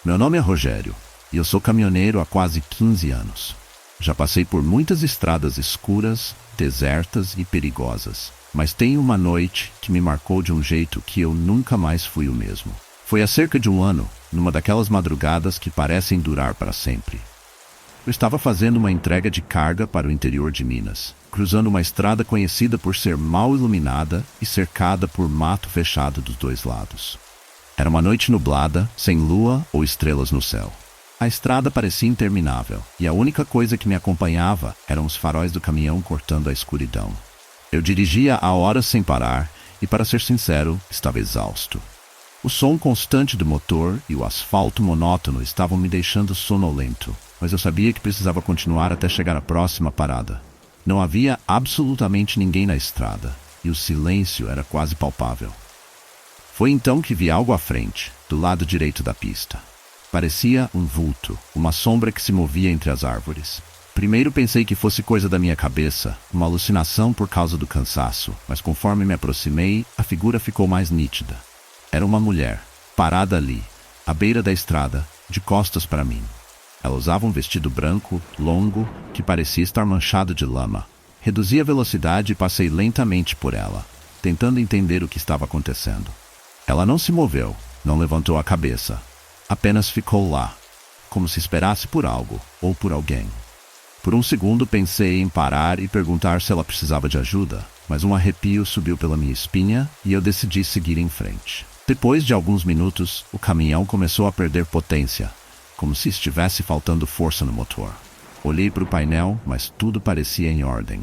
Meu nome é Rogério e eu sou caminhoneiro há quase 15 anos. Já passei por muitas estradas escuras, desertas e perigosas, mas tem uma noite que me marcou de um jeito que eu nunca mais fui o mesmo. Foi há cerca de um ano, numa daquelas madrugadas que parecem durar para sempre. Eu estava fazendo uma entrega de carga para o interior de Minas, cruzando uma estrada conhecida por ser mal iluminada e cercada por mato fechado dos dois lados. Era uma noite nublada, sem lua ou estrelas no céu. A estrada parecia interminável, e a única coisa que me acompanhava eram os faróis do caminhão cortando a escuridão. Eu dirigia a horas sem parar, e para ser sincero, estava exausto. O som constante do motor e o asfalto monótono estavam me deixando sonolento, mas eu sabia que precisava continuar até chegar à próxima parada. Não havia absolutamente ninguém na estrada, e o silêncio era quase palpável. Foi então que vi algo à frente, do lado direito da pista. Parecia um vulto, uma sombra que se movia entre as árvores. Primeiro pensei que fosse coisa da minha cabeça, uma alucinação por causa do cansaço, mas conforme me aproximei, a figura ficou mais nítida. Era uma mulher, parada ali, à beira da estrada, de costas para mim. Ela usava um vestido branco, longo, que parecia estar manchado de lama. Reduzi a velocidade e passei lentamente por ela, tentando entender o que estava acontecendo. Ela não se moveu, não levantou a cabeça. Apenas ficou lá, como se esperasse por algo ou por alguém. Por um segundo pensei em parar e perguntar se ela precisava de ajuda, mas um arrepio subiu pela minha espinha e eu decidi seguir em frente. Depois de alguns minutos, o caminhão começou a perder potência, como se estivesse faltando força no motor. Olhei para o painel, mas tudo parecia em ordem.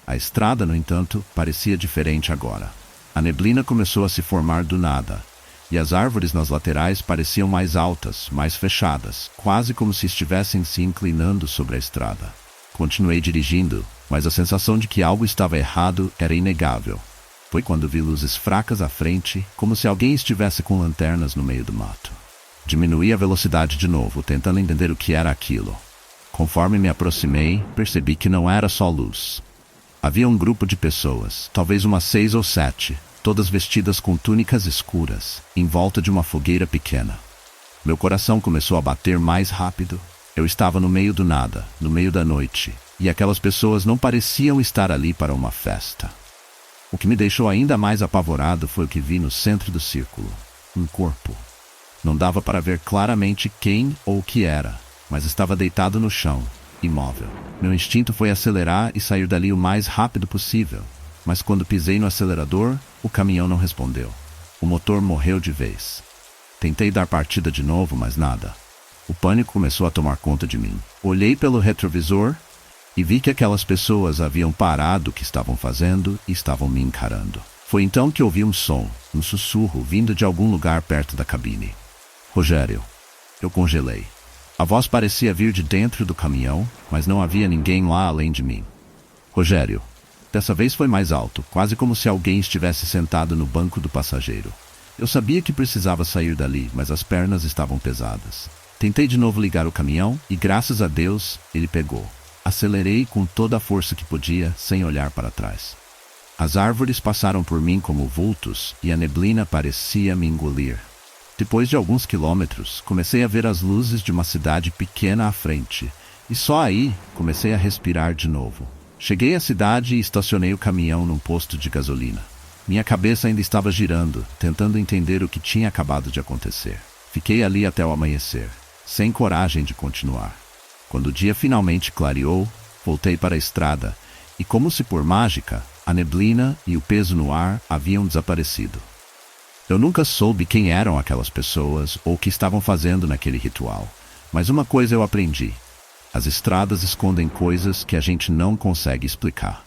A estrada, no entanto, parecia diferente agora. A neblina começou a se formar do nada, e as árvores nas laterais pareciam mais altas, mais fechadas, quase como se estivessem se inclinando sobre a estrada. Continuei dirigindo, mas a sensação de que algo estava errado era inegável. Foi quando vi luzes fracas à frente, como se alguém estivesse com lanternas no meio do mato. Diminuí a velocidade de novo, tentando entender o que era aquilo. Conforme me aproximei, percebi que não era só luz. Havia um grupo de pessoas, talvez umas 6 ou 7, todas vestidas com túnicas escuras, em volta de uma fogueira pequena. Meu coração começou a bater mais rápido. Eu estava no meio do nada, no meio da noite, e aquelas pessoas não pareciam estar ali para uma festa. O que me deixou ainda mais apavorado foi o que vi no centro do círculo. Um corpo. Não dava para ver claramente quem ou o que era, mas estava deitado no chão, imóvel. Meu instinto foi acelerar e sair dali o mais rápido possível, mas quando pisei no acelerador, o caminhão não respondeu. O motor morreu de vez. Tentei dar partida de novo, mas nada. O pânico começou a tomar conta de mim. Olhei pelo retrovisor e vi que aquelas pessoas haviam parado o que estavam fazendo e estavam me encarando. Foi então que ouvi um som, um sussurro vindo de algum lugar perto da cabine. Rogério. Eu congelei. A voz parecia vir de dentro do caminhão, mas não havia ninguém lá além de mim. Rogério. Dessa vez foi mais alto, quase como se alguém estivesse sentado no banco do passageiro. Eu sabia que precisava sair dali, mas as pernas estavam pesadas. Tentei de novo ligar o caminhão e, graças a Deus, ele pegou. Acelerei com toda a força que podia, sem olhar para trás. As árvores passaram por mim como vultos e a neblina parecia me engolir. Depois de alguns quilômetros, comecei a ver as luzes de uma cidade pequena à frente, e só aí comecei a respirar de novo. Cheguei à cidade e estacionei o caminhão num posto de gasolina. Minha cabeça ainda estava girando, tentando entender o que tinha acabado de acontecer. Fiquei ali até o amanhecer, sem coragem de continuar. Quando o dia finalmente clareou, voltei para a estrada, e como se por mágica, a neblina e o peso no ar haviam desaparecido. Eu nunca soube quem eram aquelas pessoas ou o que estavam fazendo naquele ritual, mas uma coisa eu aprendi. As estradas escondem coisas que a gente não consegue explicar.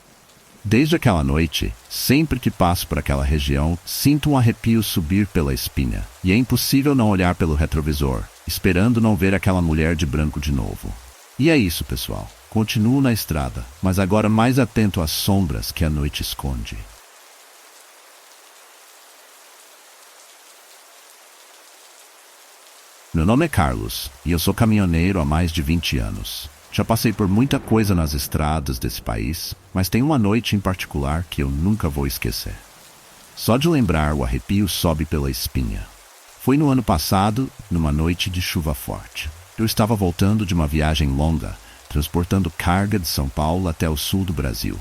Desde aquela noite, sempre que passo por aquela região, sinto um arrepio subir pela espinha, e é impossível não olhar pelo retrovisor, esperando não ver aquela mulher de branco de novo. E é isso, pessoal. Continuo na estrada, mas agora mais atento às sombras que a noite esconde. Meu nome é Carlos, e eu sou caminhoneiro há mais de 20 anos. Já passei por muita coisa nas estradas desse país, mas tem uma noite em particular que eu nunca vou esquecer. Só de lembrar, o arrepio sobe pela espinha. Foi no ano passado, numa noite de chuva forte. Eu estava voltando de uma viagem longa, transportando carga de São Paulo até o sul do Brasil.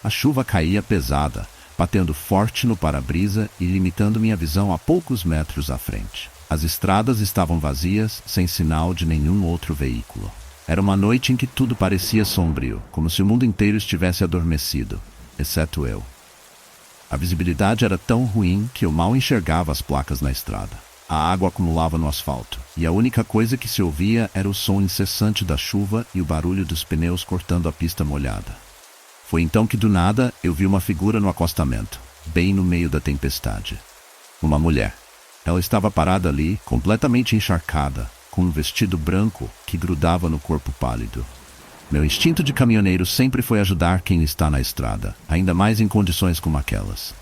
A chuva caía pesada, batendo forte no para-brisa e limitando minha visão a poucos metros à frente. As estradas estavam vazias, sem sinal de nenhum outro veículo. Era uma noite em que tudo parecia sombrio, como se o mundo inteiro estivesse adormecido, exceto eu. A visibilidade era tão ruim que eu mal enxergava as placas na estrada. A água acumulava no asfalto, e a única coisa que se ouvia era o som incessante da chuva e o barulho dos pneus cortando a pista molhada. Foi então que, do nada, eu vi uma figura no acostamento, bem no meio da tempestade. Uma mulher. Ela estava parada ali, completamente encharcada, com um vestido branco que grudava no corpo pálido. Meu instinto de caminhoneiro sempre foi ajudar quem está na estrada, ainda mais em condições como aquelas.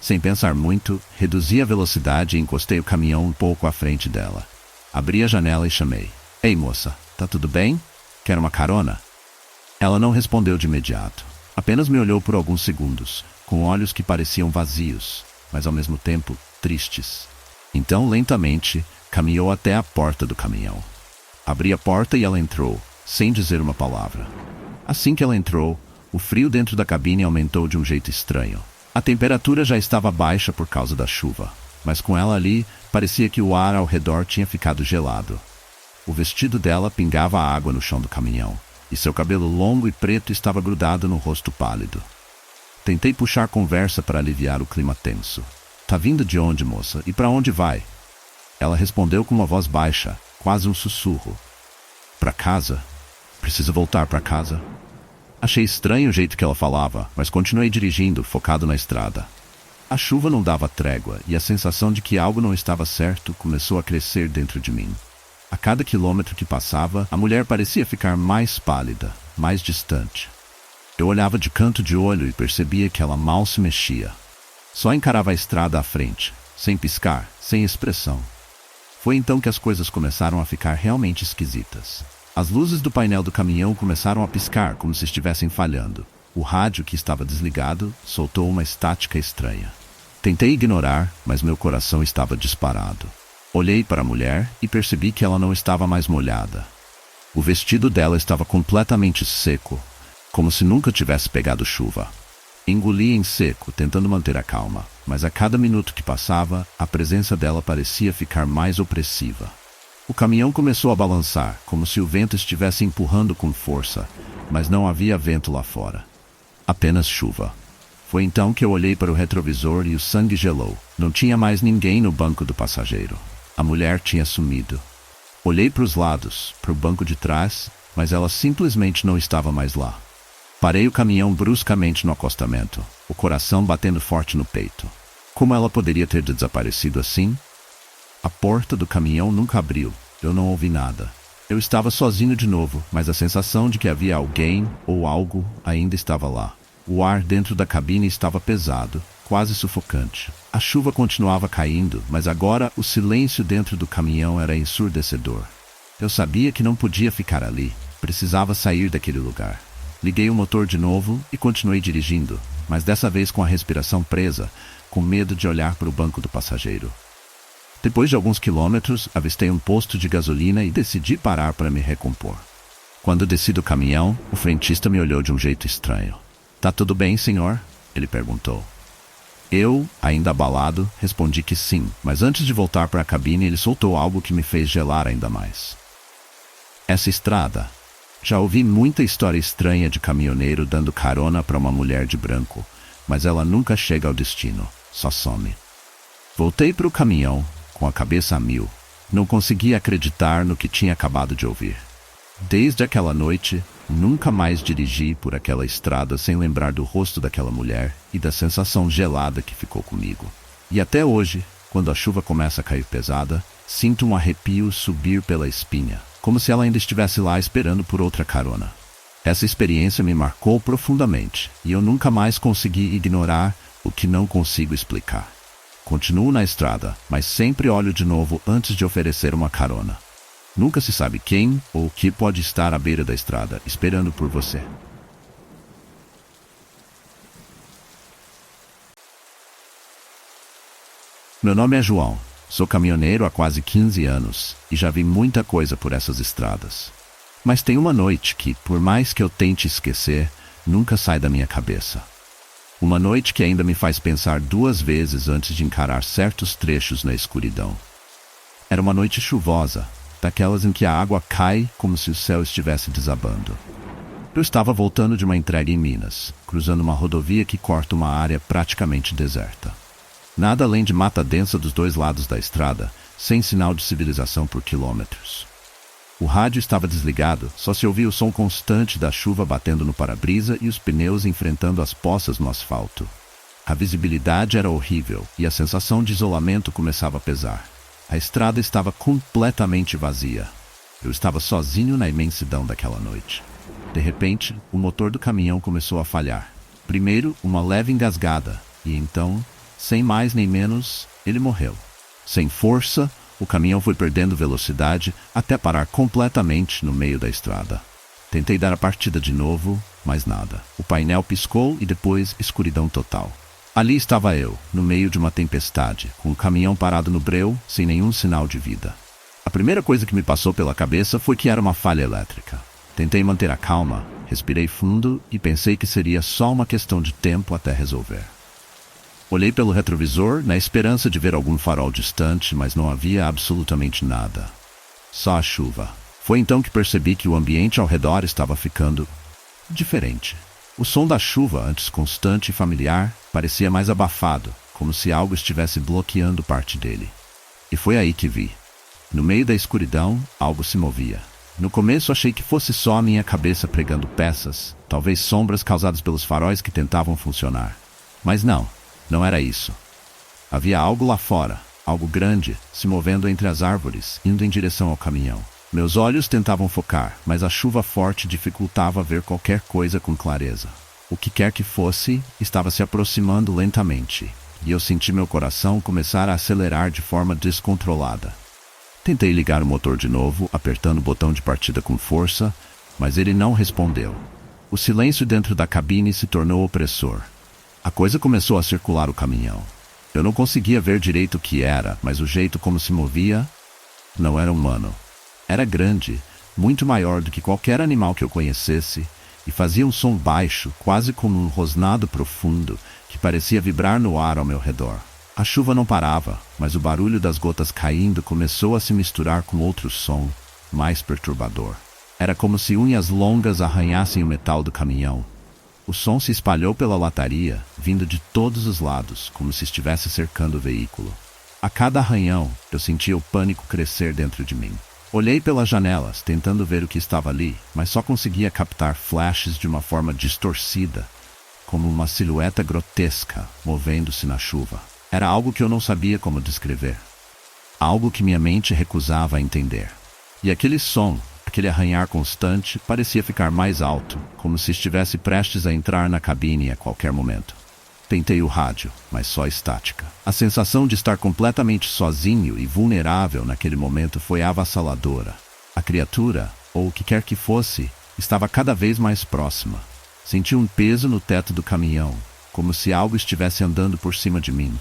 Sem pensar muito, reduzi a velocidade e encostei o caminhão um pouco à frente dela. Abri a janela e chamei. Ei, moça, tá tudo bem? Quer uma carona? Ela não respondeu de imediato. Apenas me olhou por alguns segundos, com olhos que pareciam vazios, mas ao mesmo tempo tristes. Então, lentamente, caminhou até a porta do caminhão. Abri a porta e ela entrou, sem dizer uma palavra. Assim que ela entrou, o frio dentro da cabine aumentou de um jeito estranho. A temperatura já estava baixa por causa da chuva, mas com ela ali, parecia que o ar ao redor tinha ficado gelado. O vestido dela pingava água no chão do caminhão, e seu cabelo longo e preto estava grudado no rosto pálido. Tentei puxar conversa para aliviar o clima tenso. Tá vindo de onde, moça? E para onde vai? Ela respondeu com uma voz baixa, quase um sussurro. Pra casa? Preciso voltar para casa. Achei estranho o jeito que ela falava, mas continuei dirigindo, focado na estrada. A chuva não dava trégua e a sensação de que algo não estava certo começou a crescer dentro de mim. A cada quilômetro que passava, a mulher parecia ficar mais pálida, mais distante. Eu olhava de canto de olho e percebia que ela mal se mexia. Só encarava a estrada à frente, sem piscar, sem expressão. Foi então que as coisas começaram a ficar realmente esquisitas. As luzes do painel do caminhão começaram a piscar como se estivessem falhando. O rádio, que estava desligado, soltou uma estática estranha. Tentei ignorar, mas meu coração estava disparado. Olhei para a mulher e percebi que ela não estava mais molhada. O vestido dela estava completamente seco, como se nunca tivesse pegado chuva. Engoli em seco, tentando manter a calma, mas a cada minuto que passava, a presença dela parecia ficar mais opressiva. O caminhão começou a balançar, como se o vento estivesse empurrando com força, mas não havia vento lá fora. Apenas chuva. Foi então que eu olhei para o retrovisor e o sangue gelou. Não tinha mais ninguém no banco do passageiro. A mulher tinha sumido. Olhei para os lados, para o banco de trás, mas ela simplesmente não estava mais lá. Parei o caminhão bruscamente no acostamento, o coração batendo forte no peito. Como ela poderia ter desaparecido assim? A porta do caminhão nunca abriu. Eu não ouvi nada. Eu estava sozinho de novo, mas a sensação de que havia alguém ou algo ainda estava lá. O ar dentro da cabine estava pesado, quase sufocante. A chuva continuava caindo, mas agora o silêncio dentro do caminhão era ensurdecedor. Eu sabia que não podia ficar ali. Precisava sair daquele lugar. Liguei o motor de novo e continuei dirigindo, mas dessa vez com a respiração presa, com medo de olhar para o banco do passageiro. Depois de alguns quilômetros, avistei um posto de gasolina e decidi parar para me recompor. Quando desci do caminhão, o frentista me olhou de um jeito estranho. Tá tudo bem, senhor? Ele perguntou. Eu, ainda abalado, respondi que sim, mas antes de voltar para a cabine, ele soltou algo que me fez gelar ainda mais. Essa estrada. Já ouvi muita história estranha de caminhoneiro dando carona para uma mulher de branco, mas ela nunca chega ao destino, só some. Voltei para o caminhão, com a cabeça a mil. Não conseguia acreditar no que tinha acabado de ouvir. Desde aquela noite, nunca mais dirigi por aquela estrada sem lembrar do rosto daquela mulher e da sensação gelada que ficou comigo. E até hoje, quando a chuva começa a cair pesada, sinto um arrepio subir pela espinha, como se ela ainda estivesse lá esperando por outra carona. Essa experiência me marcou profundamente e eu nunca mais consegui ignorar o que não consigo explicar. Continuo na estrada, mas sempre olho de novo antes de oferecer uma carona. Nunca se sabe quem ou o que pode estar à beira da estrada, esperando por você. Meu nome é João, Sou caminhoneiro há quase 15 anos e já vi muita coisa por essas estradas. Mas tem uma noite que, por mais que eu tente esquecer, nunca sai da minha cabeça. Uma noite que ainda me faz pensar 2 vezes antes de encarar certos trechos na escuridão. Era uma noite chuvosa, daquelas em que a água cai como se o céu estivesse desabando. Eu estava voltando de uma entrega em Minas, cruzando uma rodovia que corta uma área praticamente deserta. Nada além de mata densa dos 2 lados da estrada, sem sinal de civilização por quilômetros. O rádio estava desligado, só se ouvia o som constante da chuva batendo no para-brisa e os pneus enfrentando as poças no asfalto. A visibilidade era horrível e a sensação de isolamento começava a pesar. A estrada estava completamente vazia. Eu estava sozinho na imensidão daquela noite. De repente, o motor do caminhão começou a falhar. Primeiro, uma leve engasgada, e então, sem mais nem menos, ele morreu. Sem força, o caminhão foi perdendo velocidade até parar completamente no meio da estrada. Tentei dar a partida de novo, mas nada. O painel piscou e depois escuridão total. Ali estava eu, no meio de uma tempestade, com o caminhão parado no breu, sem nenhum sinal de vida. A primeira coisa que me passou pela cabeça foi que era uma falha elétrica. Tentei manter a calma, respirei fundo e pensei que seria só uma questão de tempo até resolver. Olhei pelo retrovisor na esperança de ver algum farol distante, mas não havia absolutamente nada. Só a chuva. Foi então que percebi que o ambiente ao redor estava ficando diferente. O som da chuva, antes constante e familiar, parecia mais abafado, como se algo estivesse bloqueando parte dele. E foi aí que vi. No meio da escuridão, algo se movia. No começo achei que fosse só a minha cabeça pregando peças, talvez sombras causadas pelos faróis que tentavam funcionar. Mas não era isso. Havia algo lá fora, algo grande, se movendo entre as árvores, indo em direção ao caminhão. Meus olhos tentavam focar, mas a chuva forte dificultava ver qualquer coisa com clareza. O que quer que fosse, estava se aproximando lentamente, e eu senti meu coração começar a acelerar de forma descontrolada. Tentei ligar o motor de novo, apertando o botão de partida com força, mas ele não respondeu. O silêncio dentro da cabine se tornou opressor. A coisa começou a circular o caminhão. Eu não conseguia ver direito o que era, mas o jeito como se movia não era humano. Era grande, muito maior do que qualquer animal que eu conhecesse, e fazia um som baixo, quase como um rosnado profundo, que parecia vibrar no ar ao meu redor. A chuva não parava, mas o barulho das gotas caindo começou a se misturar com outro som, mais perturbador. Era como se unhas longas arranhassem o metal do caminhão. O som se espalhou pela lataria, vindo de todos os lados, como se estivesse cercando o veículo. A cada arranhão, eu sentia o pânico crescer dentro de mim. Olhei pelas janelas, tentando ver o que estava ali, mas só conseguia captar flashes de uma forma distorcida, como uma silhueta grotesca, movendo-se na chuva. Era algo que eu não sabia como descrever. Algo que minha mente recusava a entender. E aquele som, aquele arranhar constante, parecia ficar mais alto, como se estivesse prestes a entrar na cabine a qualquer momento. Tentei o rádio, mas só estática. A sensação de estar completamente sozinho e vulnerável naquele momento foi avassaladora. A criatura, ou o que quer que fosse, estava cada vez mais próxima. Senti um peso no teto do caminhão, como se algo estivesse andando por cima de mim.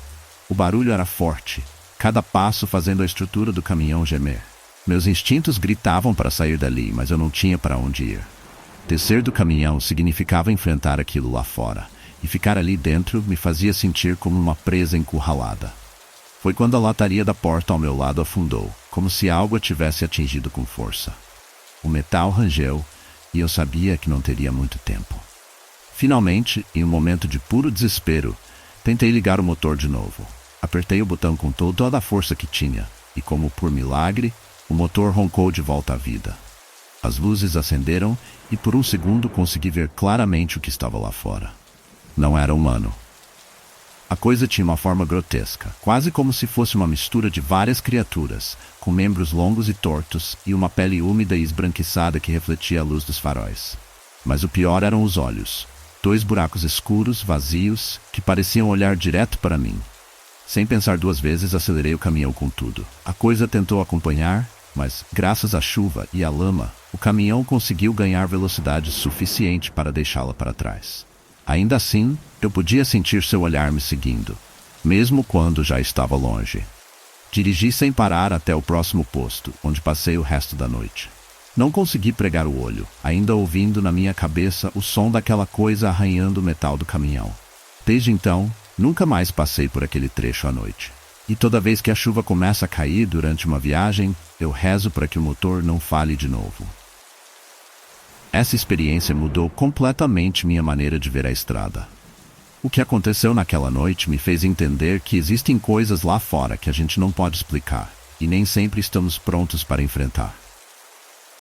O barulho era forte, cada passo fazendo a estrutura do caminhão gemer. Meus instintos gritavam para sair dali, mas eu não tinha para onde ir. Descer do caminhão significava enfrentar aquilo lá fora, e ficar ali dentro me fazia sentir como uma presa encurralada. Foi quando a lataria da porta ao meu lado afundou, como se algo a tivesse atingido com força. O metal rangeu, e eu sabia que não teria muito tempo. Finalmente, em um momento de puro desespero, tentei ligar o motor de novo. Apertei o botão com toda a força que tinha, e como por milagre, o motor roncou de volta à vida. As luzes acenderam e por um segundo consegui ver claramente o que estava lá fora. Não era humano. A coisa tinha uma forma grotesca, quase como se fosse uma mistura de várias criaturas, com membros longos e tortos e uma pele úmida e esbranquiçada que refletia a luz dos faróis. Mas o pior eram os olhos. 2 buracos escuros, vazios, que pareciam olhar direto para mim. Sem pensar 2 vezes, acelerei o caminhão com tudo. A coisa tentou acompanhar, mas, graças à chuva e à lama, o caminhão conseguiu ganhar velocidade suficiente para deixá-la para trás. Ainda assim, eu podia sentir seu olhar me seguindo, mesmo quando já estava longe. Dirigi sem parar até o próximo posto, onde passei o resto da noite. Não consegui pregar o olho, ainda ouvindo na minha cabeça o som daquela coisa arranhando o metal do caminhão. Desde então, nunca mais passei por aquele trecho à noite. E toda vez que a chuva começa a cair durante uma viagem, eu rezo para que o motor não falhe de novo. Essa experiência mudou completamente minha maneira de ver a estrada. O que aconteceu naquela noite me fez entender que existem coisas lá fora que a gente não pode explicar, e nem sempre estamos prontos para enfrentar.